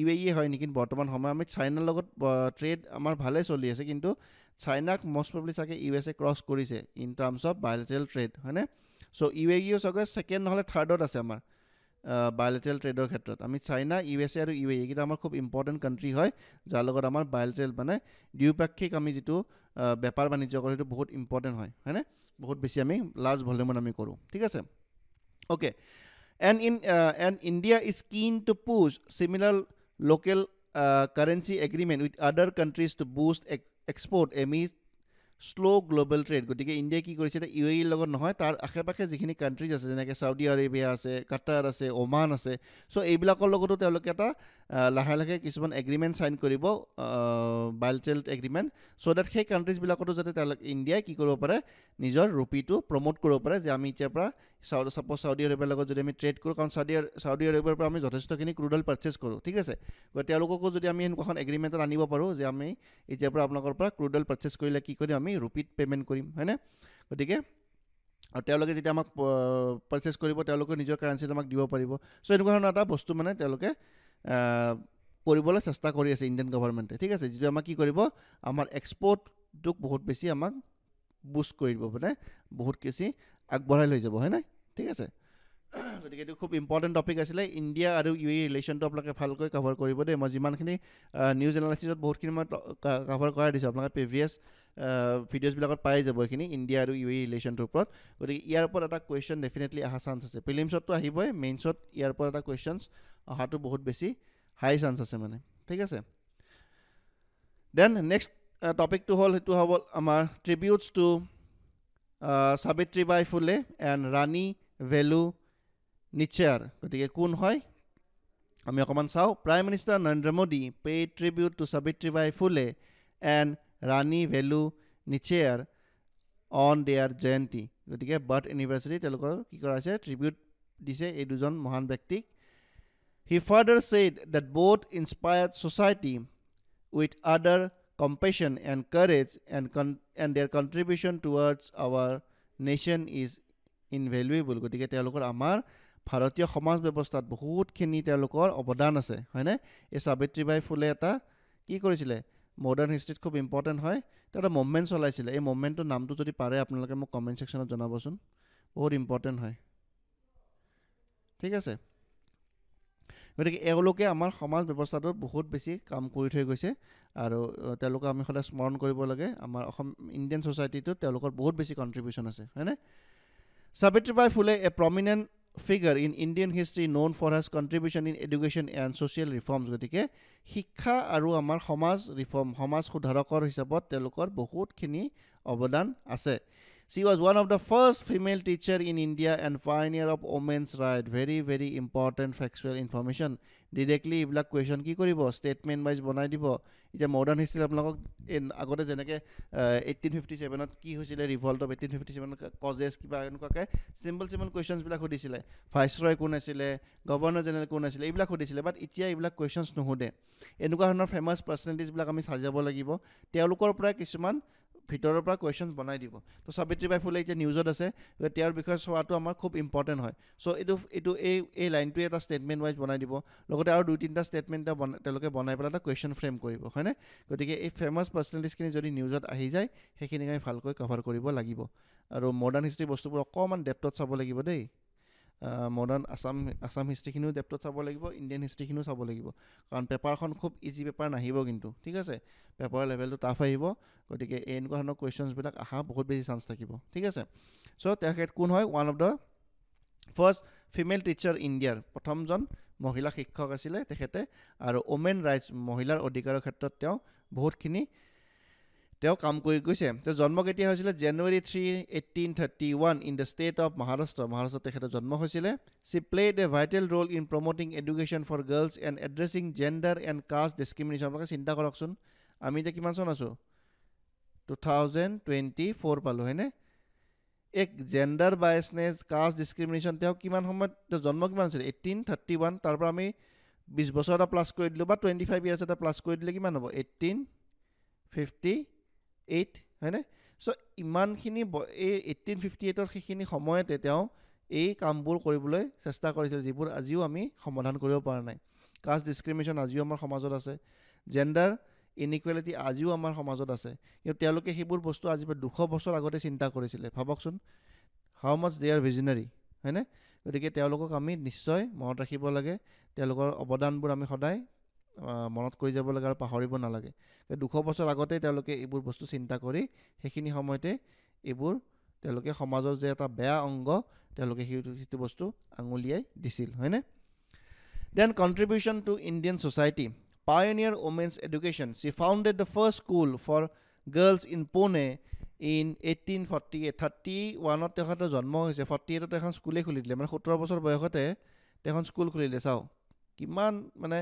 UAE হয় নেকি বৰ্তমান সময় আমি চাইনাৰ লগত ট্ৰেড আমাৰ ভালে চলি আছে কিন্তু চাইনাক মষ্ট প্ৰবলি চাগে USA ক্ৰছ কৰিছে ইন টাৰ্মছ অফ বায়লেটেৰেল ট্ৰেড হয়নে চ' UAE চাগে ছেকেণ্ড নহ'লে থাৰ্ডত আছে আমাৰ বায়লেটেৰেল ট্ৰেডৰ ক্ষেত্ৰত আমি চাইনা USA আৰু UAE এইকেইটা আমাৰ খুব ইম্পৰ্টেণ্ট কাণ্ট্ৰি হয় যাৰ লগত আমাৰ বায়লেটেৰেল মানে দ্বিপাক্ষিক আমি যিটো বেপাৰ বাণিজ্য কৰোঁ সেইটো বহুত ইম্পৰ্টেণ্ট হয় হয়নে বহুত বেছি আমি লাৰ্জ ভলিউমত আমি কৰোঁ ঠিক আছে okay and India is keen to push similar local currency agreement with other countries to boost export amid slow global trade গতিকে ইণ্ডিয়া কি কৰিছে এটা UAE লগত নহয় তাৰ আশে-পাশে যিখিনি কাণ্ট্ৰিজ আছে যেনেকৈ চাউদি আৰেবিয়া আছে কাটাৰ আছে ওমান আছে চ' এইবিলাকৰ লগতো তেওঁলোকে এটা লাহে কিছুমান এগ্ৰিমেণ্ট চাইন কৰিব বায়লেটেৰেল এগ্ৰিমেণ্ট চ' ডেট সেই কাণ্ট্ৰিজবিলাকতো যাতে তেওঁলোকে ইণ্ডিয়াই কি কৰিব পাৰে নিজৰ ৰুপিটো প্ৰমোট কৰিব পাৰে যে আমি এতিয়াৰ পৰা ছাপ'জ চাউদি আৰবিয়াৰ লগত যদি আমি ট্ৰেড কৰোঁ কাৰণ চাউদি আৰবিয়াৰ পৰা আমি যথেষ্টখিনি ক্ৰুড অইল পাৰ্চেজ কৰোঁ ঠিক আছে গতিকে তেওঁলোককো যদি আমি এনেকুৱাখন এগ্ৰিমেণ্টত আনিব পাৰোঁ যে আমি এতিয়াৰ পৰা আপোনালোকৰ পৰা ক্ৰুড অইল পাৰ্চেজ কৰিলে কি কৰিম আমি ৰুপিত পে'মেণ্ট কৰিম হয়নে গতিকে আৰু তেওঁলোকে যেতিয়া আমাক পাৰ্চেজ কৰিব তেওঁলোকে নিজৰ কাৰেঞ্চিত আমাক দিব পাৰিব চ' এনেকুৱা ধৰণৰ এটা বস্তু মানে তেওঁলোকে কৰিবলৈ চেষ্টা কৰি আছে ইণ্ডিয়ান গভৰ্ণমেণ্টে ঠিক আছে যিটো আমাক কি কৰিব আমাৰ এক্সপৰ্টটোক বহুত বেছি আমাক বুষ্ট কৰি দিব মানে বহুত বেছি আগবঢ়াই লৈ যাব হয়নে ঠিক আছে গতিকে এইটো খুব ইম্পৰ্টেণ্ট টপিক আছিলে ইণ্ডিয়া আৰু UAE ৰিলেশ্যনটো আপোনালোকে ভালকৈ কভাৰ কৰিব দেই মই যিমানখিনি নিউজ এনালাইচিছত বহুতখিনি মই কভাৰ কৰাই দিছোঁ আপোনালোকে প্ৰিভিয়াছ ভিডিঅ'ছবিলাকত পাই যাব এইখিনি ইণ্ডিয়া আৰু UAE ৰিলেশ্যনটোৰ ওপৰত গতিকে ইয়াৰ ওপৰত এটা কুৱেশ্যন ডেফিনেটলি অহা চান্স আছে প্ৰিলিমছততো আহিবই মেইনছত ইয়াৰ ওপৰত এটা কুৱেশ্যনছ অহাটো বহুত বেছি হাই চান্স আছে মানে ঠিক আছে দেন নেক্সট টপিকটো হ'ল সেইটো হ'ব আমাৰ ট্ৰিবিউটছ টু সাবিত্ৰীবাই ফুলে এণ্ড ৰাণী ভেলু নিশ্চয়াৰ গতিকে কোন হয় আমি অকণমান চাওঁ prime minister Narendra Modi paid tribute to Savitribai Phule and Rani Velu Nachiyar on their jayanti গতিকে বাৰ্থ এনিভাৰ্চাৰী তেওঁলোকৰ কি কৰা হৈছে ট্ৰিবিউট দিছে এই দুজন মহান ব্যক্তিক he further said that both inspired society with other compassion and courage and their contribution towards our nation is invaluable গতিকে তেওঁলোকৰ আমাৰ ভাৰতীয় সমাজ ব্যৱস্থাত বহুতখিনি তেওঁলোকৰ অৱদান আছে হয়নে এই সাবিত্ৰীবাই ফুলে এটা কি কৰিছিলে মডাৰ্ণ হিষ্ট্ৰীত খুব ইম্পৰ্টেণ্ট হয় এটা মুভমেণ্ট চলাইছিলে এই মুভমেণ্টটোৰ নামটো যদি পাৰে আপোনালোকে মোক কমেণ্ট ছেকশ্যনত জনাবচোন বহুত ইম্পৰ্টেণ্ট হয় ঠিক আছে গতিকে এওঁলোকে আমাৰ সমাজ ব্যৱস্থাটোত বহুত বেছি কাম কৰি থৈ গৈছে আৰু তেওঁলোকক আমি সদায় স্মৰণ কৰিব লাগে আমাৰ অসম ইণ্ডিয়ান ছ'চাইটিটোত তেওঁলোকৰ বহুত বেছি কণ্ট্ৰিবিউশ্যন আছে হয়নে Savitribai Phule, a prominent figure in Indian history known for his contribution in education and social reforms. গতিকে শিক্ষা আৰু আমাৰ সমাজ ৰিফৰ্ম সমাজ সুধাৰকৰ হিচাপত তেওঁলোকৰ বহুতখিনি অৱদান আছে She was one of the first female teacher in India and pioneer of women's right. Very, very important factual information. Directly, এইবিলাক question কি কৰিব statement wise বনাই দিব এতিয়া মডাৰ্ণ হিষ্ট্ৰী আপোনালোকক আগতে যেনেকৈ 1857ত কি হৈছিলে ৰিভল্ট অফ 1857 কজেছ কিবা এনেকুৱাকৈ চিম্পল কুৱেশ্যনছবিলাক সুধিছিলে ভাইচৰয় কোন আছিলে গভৰ্ণৰ জেনেৰেল কোন আছিলে এইবিলাক সুধিছিলে বাট এতিয়া এইবিলাক কুৱেশ্যনছ নুসুধে এনেকুৱা ধৰণৰ ফেমাছ পাৰ্চনেলিটিজবিলাক আমি চাজাব লাগিব তেওঁলোকৰ পৰা কিছুমান ভিতৰৰ পৰা কুৱেশ্যনছ বনাই দিব তো সাবিত্ৰীবাই ফুলে এতিয়া নিউজত আছে তেওঁৰ বিষয়ে চোৱাটো আমাৰ খুব ইম্পৰ্টেণ্ট হয় চ' এইটো এই লাইনটোৱে এটা ষ্টেটমেণ্ট ৱাইজ বনাই দিব লগতে আৰু 2-3টা ষ্টেটমেণ্ট তেওঁলোকে বনাই পেলাই এটা কুৱেশ্যন ফ্ৰেম কৰিব হয়নে গতিকে এই ফেমাছ পাৰ্চনেলিটিজখিনি যদি নিউজত আহি যায় সেইখিনিক আমি ভালকৈ কভাৰ কৰিব লাগিব আৰু মডাৰ্ণ হিষ্ট্ৰী বস্তুবোৰ অকণমান ডেপ্থত চাব লাগিব দেই মডাৰ্ণ আছাম হিষ্ট্ৰীখিনিও ডেপ্থত চাব লাগিব ইণ্ডিয়ান হিষ্ট্ৰীখিনিও চাব লাগিব কাৰণ পেপাৰখন খুব ইজি পেপাৰ নাহিব কিন্তু ঠিক আছে পেপাৰৰ লেভেলটো টাফ আহিব গতিকে এনেকুৱা ধৰণৰ কুৱেশ্যনছবিলাক অহা বহুত বেছি চান্স থাকিব ঠিক আছে চ' তেখেত কোন হয় one of the first female teacher ইণ্ডিয়াৰ প্ৰথমজন মহিলা শিক্ষক আছিলে তেখেতে আৰু ওমেন ৰাইটছ মহিলাৰ অধিকাৰৰ ক্ষেত্ৰত তেওঁ বহুতখিনি তেওঁ কাম কৰি গৈছে তেওঁ জন্ম কেতিয়া হৈছিলে January 3, 1831 in the state of মহাৰাষ্ট্ৰত তেখেতৰ জন্ম হৈছিলে she played a vital role in promoting education for girls and addressing gender and caste discrimination আপোনালোকে চিন্তা কৰকচোন আমি এতিয়া কিমান চন আছোঁ 2024 পালোঁ হয়নে এক জেণ্ডাৰ বায়াছনেছ কাষ্ট ডিছক্ৰিমিনেশ্যন তেওঁ কিমান সময়ত জন্ম কিমান আছিলে 1831 তাৰ পৰা আমি 20 বছৰ এটা প্লাছ কৰি দিলোঁ বা 25 ইয়াৰ্ছ এটা প্লাছ কৰি দিলে কিমান হ'ব 1858 হয়নে চ' ইমানখিনি এই 1858ৰ সেইখিনি সময়তে তেওঁ এই কামবোৰ কৰিবলৈ চেষ্টা কৰিছিল যিবোৰ আজিও আমি সমাধান কৰিব পৰা নাই কাষ্ট ডিছক্ৰিমিনেশ্যন আজিও আমাৰ সমাজত আছে জেণ্ডাৰ ইনইকুৱেলিটি আজিও আমাৰ সমাজত আছে কিন্তু তেওঁলোকে সেইবোৰ বস্তু আজি 200 বছৰ আগতে চিন্তা কৰিছিলে ভাবকচোন how much De R visionary হয়নে গতিকে তেওঁলোকক আমি নিশ্চয় মনত ৰাখিব লাগে তেওঁলোকৰ অৱদানবোৰ আমি সদায় মনত কৰি যাব লাগে আৰু পাহৰিব নালাগে 200 বছৰ আগতে তেওঁলোকে এইবোৰ বস্তু চিন্তা কৰি সেইখিনি সময়তে এইবোৰ তেওঁলোকে সমাজৰ যে এটা বেয়া অংগ তেওঁলোকে সেইটো বস্তু আঙুলিয়াই দিছিল হয়নে then contribution to Indian society Pioneer women's education. She founded the first school for girls in Pune in 1848. 31ত তেখেতৰ জন্ম হৈছে 48ত এখন স্কুলেই খুলি দিলে মানে 17 বছৰ বয়সতে এখন স্কুল খুলিলে চাওঁ কিমান মানে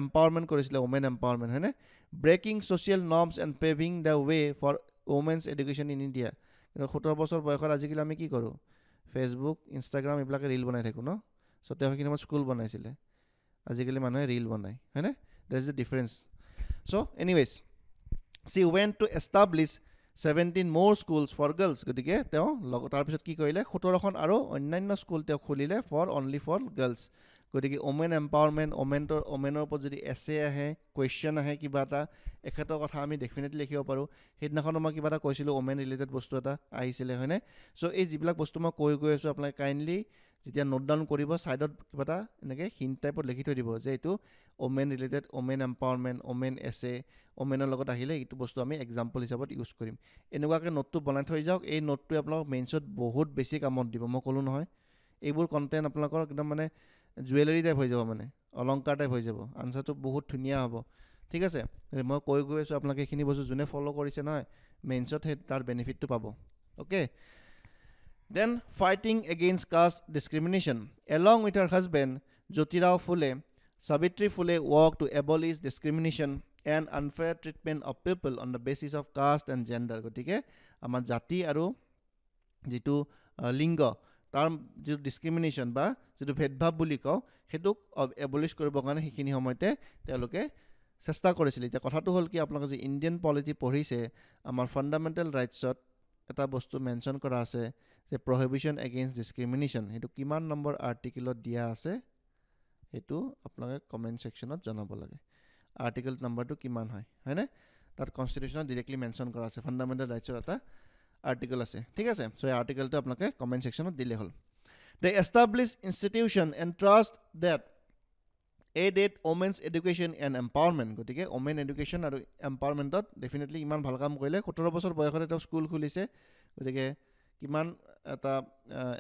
এম্পাৱাৰমেণ্ট কৰিছিলে ওমেন এম্পাৱাৰমেণ্ট হয়নে breaking social norms and paving the way for women's education in India কিন্তু 17 বছৰ বয়সত আজিকালি আমি কি কৰোঁ ফেচবুক ইনষ্টাগ্ৰাম এইবিলাকে ৰিল বনাই থাকোঁ ন চ' তেওঁ সেইখিনি সময়ত স্কুল বনাইছিলে আজিকালি মানুহে ৰিল বনায় হয়নে that is the difference so' anyways C went to establish 17 মোৰ স্কুলছ ফৰ গাৰ্লছ গতিকে তেওঁ তাৰপিছত কি কৰিলে 17খন আৰু অন্যান্য স্কুল তেওঁ খুলিলে অনলি ফৰ গাৰ্লছ গতিকে ওমেন এম্পাৱাৰমেণ্ট ওমেনৰ ওপৰত যদি এছে আহে কুৱেশ্যন আহে কিবা এটা এখেতৰ কথা আমি ডেফিনেটলি লিখিব পাৰোঁ সেইদিনাখনো মই কিবা এটা কৈছিলোঁ ওমেন ৰিলেটেড বস্তু এটা আহিছিলে হয়নে চ' এই যিবিলাক বস্তু মই কৈ আছোঁ আপোনালোকে কাইণ্ডলি যেতিয়া নোট ডাউন কৰিব ছাইডত কিবা এটা এনেকৈ হিণ্ট টাইপত লিখি থৈ দিব যে এইটো women related women empowerment women এছে ওমেনৰ লগত আহিলে এইটো বস্তু আমি এক্সাম্পল হিচাপত ইউজ কৰিম এনেকুৱাকৈ নোটটো বনাই থৈ যাওক এই নোটটোৱে আপোনালোকক মেইনছত বহুত বেছি কামত দিব মই ক'লোঁ নহয় এইবোৰ কণ্টেণ্ট আপোনালোকৰ একদম মানে জুৱেলাৰী টাইপ হৈ যাব মানে অলংকাৰ টাইপ হৈ যাব আনচাৰটো বহুত ধুনীয়া হ'ব ঠিক আছে মই গৈ আছোঁ আপোনালোকে এইখিনি বস্তু যোনে ফ'ল' কৰিছে নহয় মেইনছত সেই তাৰ বেনিফিটটো পাব okay Then fighting against caste discrimination. Along with her husband, Jyotirao Phule, Savitri Phule worked to abolish discrimination and unfair treatment of people on the basis of caste and gender. গতিকে আমাৰ জাতি আৰু যিটো লিংগ তাৰ যিটো ডিছক্ৰিমিনেশ্যন বা যিটো ভেদভাৱ বুলি কওঁ সেইটোক এবলিছ কৰিবৰ কাৰণে সেইখিনি সময়তে তেওঁলোকে চেষ্টা কৰিছিল এতিয়া কথাটো হ'ল কি আপোনালোকে যে ইণ্ডিয়ান পলিটি পঢ়িছে আমাৰ ফাণ্ডামেণ্টেল ৰাইটছত এটা বস্তু মেনশ্যন কৰা আছে যে প্ৰহিবিশ্যন এগেইনষ্ট ডিছক্ৰিমিনেশ্যন সেইটো কিমান নম্বৰ আৰ্টিকেলত দিয়া আছে সেইটো আপোনালোকে কমেণ্ট ছেকশ্যনত জনাব লাগে আৰ্টিকেল নাম্বাৰটো কিমান হয়নে তাত কনষ্টিটিউশ্যনত ডিৰেক্টলি মেনশ্যন কৰা আছে ফাণ্ডামেণ্টেল ৰাইটছৰ এটা আৰ্টিকেল আছে ঠিক আছে চ' এই আৰ্টিকেলটো আপোনালোকে কমেণ্ট ছেকশ্যনত দিলে হ'ল They establish institution and trust that aided women's education and empowerment. গতিকে women education আৰু empowermentত definitely ইমান ভাল কাম কৰিলে 17 বছৰ বয়সতে তেওঁ স্কুল খুলিছে গতিকে কিমান এটা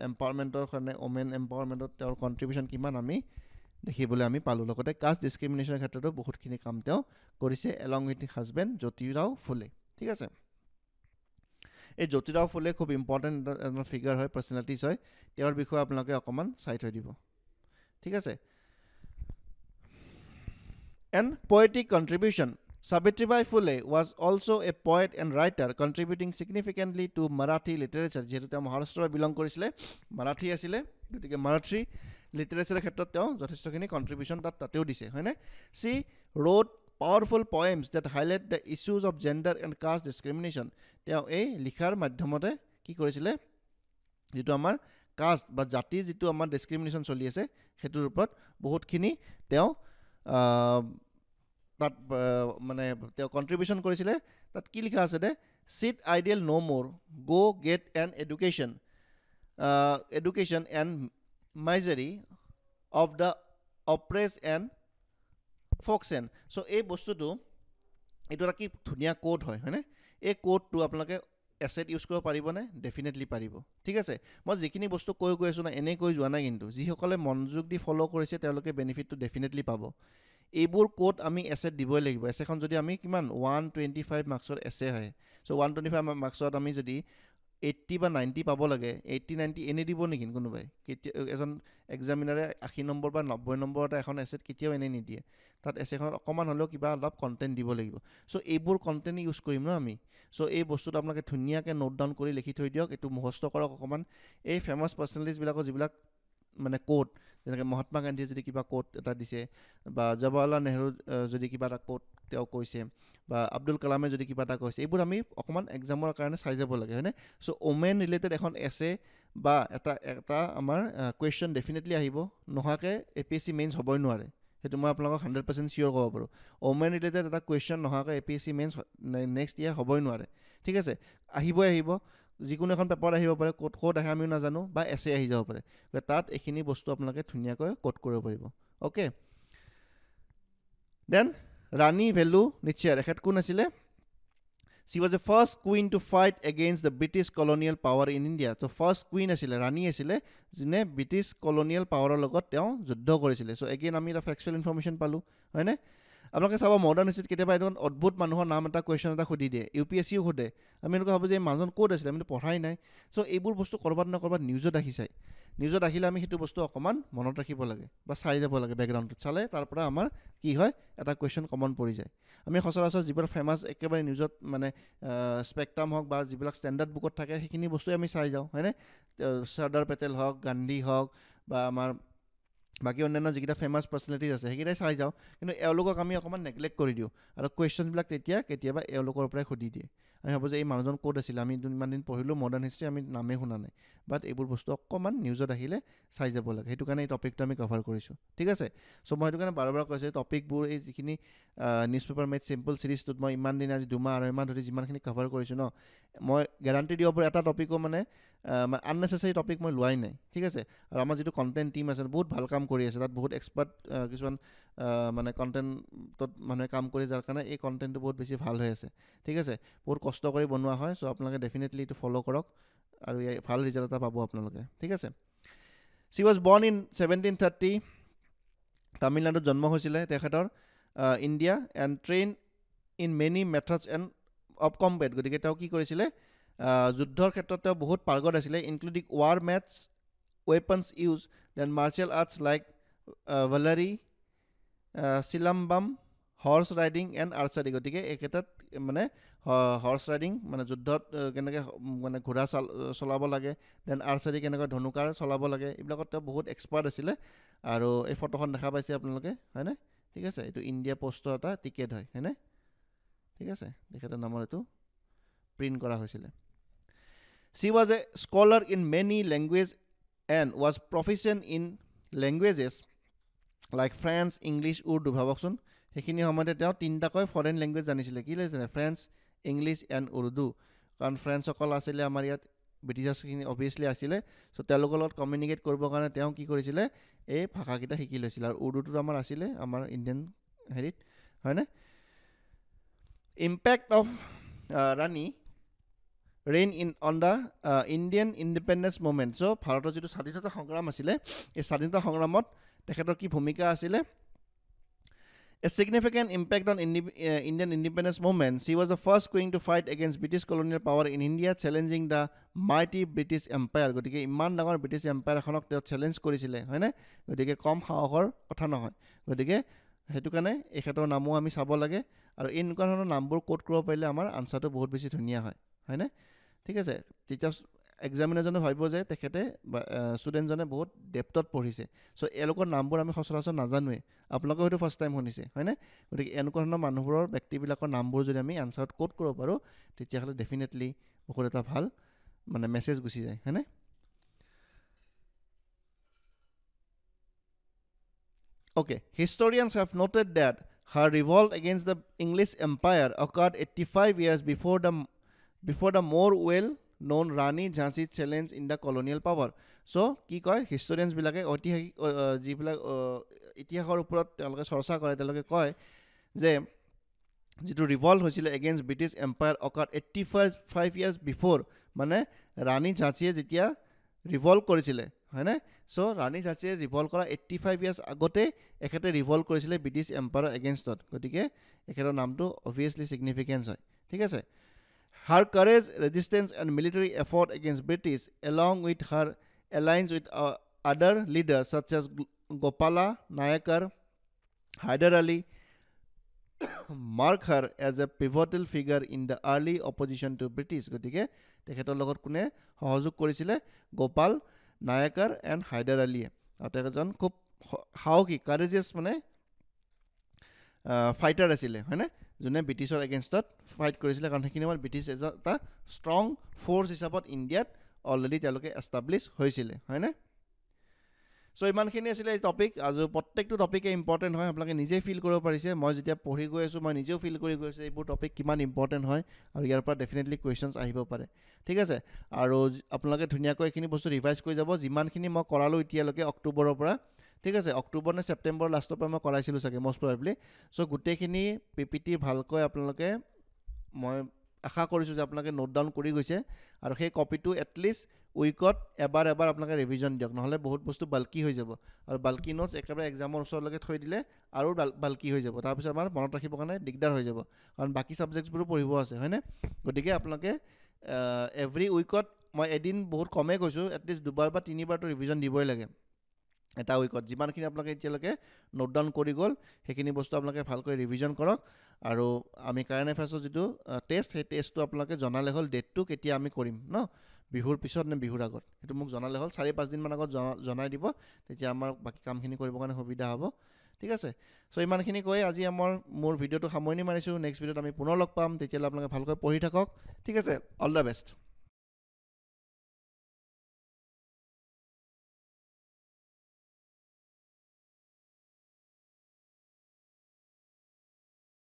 empowermentৰ কাৰণে women empowermentত তেওঁৰ contribution কিমান আমি দেখিবলৈ আমি পালো লগতে কাষ্ট ডিসক্ৰিমিনেশনৰ ক্ষেত্ৰতো বহুতখিনি কাম তেওঁ কৰিছে along with his husband Jyotirao ফুলে ঠিক আছে এই জ্যোতিৰাও ফুলে খুব ইম্পৰ্টেন্ট এটা ফিগাৰ হয় পাৰ্সোনালিটিজ হয় তেওঁৰ বিষয়ে আপোনালোকে অকমান চাই থৈ দিব ঠিক আছে and poetic contribution Savitribai Phule was also a poet and writer contributing significantly to Marathi literature যেহেতু তেওঁ মহাৰাষ্ট্ৰৰ বিলং কৰিছিলে মাৰাঠী আছিলে গতিকে মাৰাঠী লিটাৰেচাৰৰ ক্ষেত্ৰত তেওঁ যথেষ্টখিনি কন্ট্ৰিবিউশন তাতেও দিছে হয়নে she wrote powerful poems that highlight the issues of gender and caste discrimination তেওঁ এই লিখাৰ মাধ্যমতে কি কৰিছিলে যেটো আমাৰ কাষ্ট বা জাতি যেটো আমাৰ ডিসক্ৰিমিনেশন চলি আছে হেতুৰ ওপৰত বহুতখিনি তেওঁ that মানে তেওঁ কন্ট্ৰিবিউশন কৰিছিলে তাত কি লিখা আছে দে sit ideal no more go get an education and misery of the oppressed and folksen so এই বস্তুটো এটো কি ধুনিয়া কোড হয় হয়নে এই কোডটো আপোনালোকে এসেট ইউজ কৰিব পাৰিবনে ডেফিনেটলি পাৰিব ঠিক আছে মই যিখিনি বস্তু কৈ আছো না এনে কৈ যোৱা না কিন্তু যি সকলে মনোযোগ দি ফলো কৰিছে তেওঁলোকে বেনিফিটটো ডেফিনেটলি পাব এইবোৰ কোড আমি এসেট দিবই লাগিব এসেখন যদি আমি কিমান 125 মাৰ্কছৰ এসে হয় সো 125 মাৰ্কছত আমি যদি 80 বা 90 পাব লাগে 80 90 এনে দিব নেকি কোনোবাই এজন এক্সামিনাৰে 80 নম্বৰ বা 90 নম্বৰ এটা এখন এসেট কিতিয়াও এনে নিদিয়ে তাত এসেখন অকমান হলেও কিবা অলপ কন্টেন্ট দিব লাগিব সো এইবোৰ কন্টেন্ট ইউজ কৰিম ন আমি সো এই বস্তুটো আপোনালোকে ধুনিয়াকে নোট ডাউন কৰি লিখি থৈ দিয়ক এটো মুখস্থ কৰক অকমান এই ফেমাস পাৰ্সোনালিটিজ বিলাকৰ যিবিলাক মানে কোড যেনেকৈ মহাত্মা গান্ধী যদি কিবা কোড এটা দিছে বা জৱাহৰলাল নেহৰু যদি কিবা এটা কোড তেওঁ কৈছে বা আব্দুল কালামে যদি কিবা এটা কৈছে এইবোৰ আমি অকমান এক্সামৰ কাৰণে চাই যাব লাগে হয়নে সো ওমেন ৰিলেটেড এখন এসে বা এটা আমাৰ কোৱেশ্চন ডেফিনেটলি আহিব নহাকে এপিএসসি মেইনছ হ'বই নোৱাৰে হেতু মই আপোনালোকক 100% সিওৰ ক'ব পাৰো ওমেন ৰিলেটেড এটা কোৱেশ্চন নহাকে এপিএসসি মেইনছ নেক্সট ইয়াৰ হ'বই নোৱাৰে ঠিক আছে আহিব যিকোনো এখন পেপাৰ আহিব পাৰে কোড আহে আমি নাজানো বা এসে আহি যাব পাৰে তাত এখিনি বস্তু আপোনালোকে ধুনিয়াকৈ কোড কৰিব পাৰিব ওকে দেন ৰাণী ভেলু নিশ্চয় এখেত কোন আছিল she was the first queen to fight against the British colonial power in India so first queen আছিল ৰাণী আছিল যিনে ব্ৰিটিছ কলোনিয়েল পাৱাৰৰ লগত তেওঁ যুদ্ধ কৰিছিল সো এগেইন আমি এটা ফ্যাক্চুৱেল ইনফৰমেশন পালো হয়নে আপোনালোকে চাবা মডাৰ্ন হিষ্ট্ৰীত কেতিয়াবা এজন অদ্ভুত মানুহৰ নাম এটা কোৱেশ্চন এটা খুদি দিয়ে ইউপিএসসিও খুদে আমি এনেকুৱা ভাবো যে মানুহজন কোড আছিল আমি পঢ়াই নাই সো এইবোৰ বস্তু কৰবাত না কৰবাত নিউজত আহিছাই নিউজত আহিলে আমি হেতু বস্তু অকমান মনত ৰাখিব লাগে বা চাই যাব লাগে ব্যাকগ্ৰাউণ্ডত চালে তাৰ পৰা আমাৰ কি হয় এটা কোৱেশ্চন কমন পৰি যায় আমি সচৰাচৰ যিবোৰ ফেমাস একেবাৰে নিউজত মানে স্পেকট্ৰাম হক বা যিবিলাক ষ্টেণ্ডাৰ্ড বুকত থাকে সেইখিনি বস্তু আমি চাই যাও হয়নে সৰ্দাৰ পেটেল হক গান্ধী হক বা আমাৰ বাকি অন্যান্য যিকিটা ফেমাস পাৰ্সোনালিটিজ আছে হেকিটাই চাই যাও কিন্তু এওঁলোকক আমি অকমান নেগলেক্ট কৰি দিও আৰু কোৱেশ্চনছ বিলাক তেতিয়া কেতিয়াবা এওঁলোকৰ পৰাই খুদি দিয়ে আমি ভাবো যে এই মানুহজন কোড আছিল আমি ইমান দিন পঢ়িলো মডাৰ্ন হিষ্ট্ৰী আমি নামে শুনা নাই বাট এইবোৰ বস্তু অকমান নিউজত আহিলে চাই যাব লাগে হেতু কাৰণে এই টপিকটো আমি কভাৰ কৰিছো ঠিক আছে সো মই হেতু কাৰণে বাৰবাৰ কৈছো টপিকবোৰ এই যিখিনি নিউজ পেপাৰ মেথ সিম্পল সিৰিজটোত মই ইমান দিন আজি দুমাহ আৰু ইমান ধৰি যিমানখিনি কভাৰ কৰিছো ন মই গ্যাৰান্টি দিব পাৰো এটা টপিকো মানে unnecessary টপিক মই লোৱাই নাই ঠিক আছে আৰু আমাৰ যেটো কন্টেন্ট টিম আছে বহুত ভাল কাম কৰি আছে তাত বহুত এক্সপাৰ্ট কিছুমান মানে কন্টেন্টত মানে কাম কৰি যাৰ কাৰণে এই কন্টেন্টটো বহুত বেছি ভাল হৈ আছে ঠিক আছে বহুত কষ্ট কৰি বনোৱা হয় সো আপোনালোকে ডেফিনেটলি ইটো ফলো কৰক আৰু এই ভাল ৰিজাল্ট এটা পাব আপোনালোকে ঠিক আছে she was born in 1730 তামিলনাডুত জন্ম হৈছিল তেখেতৰ India and trained in many methods and of combat গতিকে তেওঁ কি কৰিছিল যুদ্ধৰ ক্ষেত্ৰত তেওঁ বহুত পাৰগত আছিল including war maths weapons use then martial arts like valari silambam horse riding and archery গতিকে একেটাত মানে হৰ্স ৰাইডিং মানে যুদ্ধত কেনেকৈ মানে ঘোঁৰা চলাব লাগে দেন আৰ্চাৰী কেনেকৈ ধনুকাৰ চলাব লাগে এইবিলাকত বহুত এক্সপাৰ্ট আছিল আৰু এই ফটোখন দেখা পাইছে আপোনালোকে হয়নে ঠিক আছে এইটো ইণ্ডিয়া পোষ্টৰ এটা টিকেট হয় হয়নে ঠিক আছে তেখেতৰ নামৰ এইটো প্ৰিন্ট কৰা হৈছিল she was a scholar in many languages and was proficient in languages like French English Urdu ভাবকচোন হেখিনি সময়তে তেওঁ তিনটাকৈ ফৰেন ল্যাঙ্গুৱেজ জানিছিল কি লৈছিল ফ্ৰেঞ্চ ইংলিশ এণ্ড উৰ্দু কাৰণ ফ্ৰেঞ্চ সকল আছিল আমাৰ ইয়াত ব্ৰিটিছাৰখিনি অবভিয়াছলি আছিলে সো তেওঁলোকৰ লগত কমিউনিকেট কৰিবৰ কাৰণে তেওঁ কি কৰিছিলে এই ভাষাকেইটা শিকি লৈছিল আৰু উৰ্দুটো আমাৰ আছিলে আমাৰ ইণ্ডিয়ান হেৰিত হয়নে impact of Rani reign in on the Indian independence movement so ভাৰতৰ যেটো স্বাধীনতা সংগ্ৰাম আছিলে এই স্বাধীনতা সংগ্ৰামত তেখেতৰ কি ভূমিকা আছিলে a significant impact on Indian independence movement she was the first queen to fight against British colonial power in India challenging the mighty British empire গতিকে ইমান ডাঙৰ ব্ৰিটিছ এম্পায়াৰ এখনক তেওঁ চ্যালেঞ্জ কৰিছিলে হয়নে গতিকে কম সাহসৰ কথা নহয় গতিকে হেতু কাৰণে এখেতৰ নামও আমি চাব লাগে আৰু এনেকুৱা ধৰণৰ নামবোৰ কোড কৰিব পাৰিলে আমাৰ আনসাৰটো বহুত বেছি ধুনীয়া হয় হয়নে ঠিক আছে টিচাৰ্স এক্সামিনাৰজনে ভাবিব যে তেখেতে ষ্টুডেণ্টজনে বহুত ডেপথত পঢ়িছে সো এলোকৰ নামবোৰ আমি সচৰাচৰ নাজানোৱে আপোনালোকে হয়তো ফাৰ্স্ট টাইম শুনিছে হয়নে গতিকে এনেকুৱা ধৰণৰ মানুহবোৰৰ ব্যক্তিবিলাকৰ নামবোৰ যদি আমি আনসাৰত কোড কৰিব পাৰো তেতিয়াহ'লে ডেফিনেটলি বহুত এটা ভাল মানে মেছেজ গুচি যায় হয়নে Okay, historians have noted that her revolt against the English Empire occurred 85 years before the more well-known Rani Jhansi challenge in the colonial power. So, কি কয় historians বিলাকে ঐতিহাসিক যিবিলাক ইতিহাসৰ ওপৰত তেওঁলোকে চৰ্চা কৰে তেওঁলোকে কয় যে যেটো ৰিভল্ট হৈছিল against British empire occurred 85 years before মানে ৰাণী ঝাঁসীয়ে যেতিয়া ৰিভল্ট কৰিছিলে হয়নে সো ৰাণী ঝাঁসীয়ে ৰিভল্ট কৰা 85 ইয়াৰ্স আগতে এখেতে ৰিভল্ট কৰিছিলে ব্ৰিটিছ এম্পায়াৰ এগেইনষ্টত গতিকে এখেতৰ নামটো অবভিয়াছলি সিগনিফিকেন্স হয় ঠিক আছে her courage resistance and military effort against British along with her alliance with other leaders such as Gopala Nayakar Hyder Ali mark her as a pivotal figure in the early opposition to British গতিকে তেখেতৰ লগত কোনে সহযোগ কৰিছিলে Gopal নায়কাৰ and Hyder আলীয়ে আৰু তেখেতজন খুব হাউকি কাৰেজিয়াছ মানে ফাইটাৰ আছিলে হয়নে যোনে ব্ৰিটিছৰ এগেইনষ্টত ফাইট কৰিছিলে কাৰণ সেইখিনি সময়ত ব্ৰিটিছ এটা ষ্ট্ৰং ফ'ৰ্চ হিচাপত ইণ্ডিয়াত অলৰেডি তেওঁলোকে এষ্টাব্লিছ হৈছিলে হয়নে সো ইমানখিনি আছিল এই টপিক আজি প্ৰত্যেকটো টপিকে ইম্পৰ্টেন্ট হয় আপোনালোকে নিজে ফিল কৰিব পাৰিছে মই যেতিয়া পঢ়ি গৈ আছো মই নিজেও ফিল কৰি গৈছে এইবোৰ টপিক কিমান ইম্পৰ্টেন্ট হয় আৰু ইয়াৰ পৰা ডেফিনেটলি কোৱেশ্চনছ আহিব পাৰে ঠিক আছে আৰু আপোনালোকে ধুনীয়াকৈ এইখিনি বস্তু ৰিভাইজ কৰি যাব যিমানখিনি মই কৰালো এতিয়ালৈকে অক্টোবৰৰ পৰা ঠিক আছে অক্টোবৰ নে সেপ্টেম্বৰ লাষ্টৰ পৰা মই কৰাইছিলো চাগে মোষ্ট প্ৰবাবলি সো গুটেখিনি পিপিটি ভালকৈ আপোনালোকে মই আশা কৰিছো যে আপোনালোকে নোট ডাউন কৰি গৈছে আৰু সেই কপিটো এটলিষ্ট উইকত এবাৰ আপোনালোকে ৰিভিজন দিয়ক নহলে বহুত বস্তু বাল্কি হৈ যাব আৰু বাল্কি নোটছ একেবাৰে এক্সামৰ ওচৰলৈকে থৈ দিলে আৰু বাল্কি হৈ যাব তাৰ পিছত আমাৰ মনত ৰাখিব কাৰণে দিগদাৰ হৈ যাব কাৰণ বাকি সাবজেক্টছবোৰো পঢ়িব আছে হয়নে গতিকে আপোনালোকে এভৰি উইকত মই এদিন বহুত কমে কৈছো এটলিষ্ট দুবাৰ বা তিনিবাৰটো ৰিভিজন দিবই লাগে এটা উইকত যিমানখিনি আপোনালোকে এতিয়ালৈকে নোট ডাউন কৰি গ'ল সেইখিনি বস্তু আপোনালোকে ভালকৈ ৰিভিজন কৰক আৰু আমি কাৰেণ্ট এফেয়াৰ্ছৰ যেটো টেষ্ট সেই টেষ্টটো আপোনালোকে জনালে হ'ল ডেটটো কেতিয়া আমি কৰিম ন বিহুৰ পিছত নে বিহুৰ আগত এটো মোক জনালে হ'ল 4-5 দিন মান আগত জনাই দিব তেতিয়া আমাৰ বাকি কামখিনি কৰিবৰ কাৰণে সুবিধা হ'ব ঠিক আছে সো ইমানখিনি কৈ আজি মোৰ ভিডিওটো সামৰণি মাৰিছো নেক্সট ভিডিওত আমি পুনৰ লগ পাম তেতিয়ালৈ আপোনালোকে ভালকৈ পঢ়ি থাকক ঠিক আছে অল দা বেষ্ট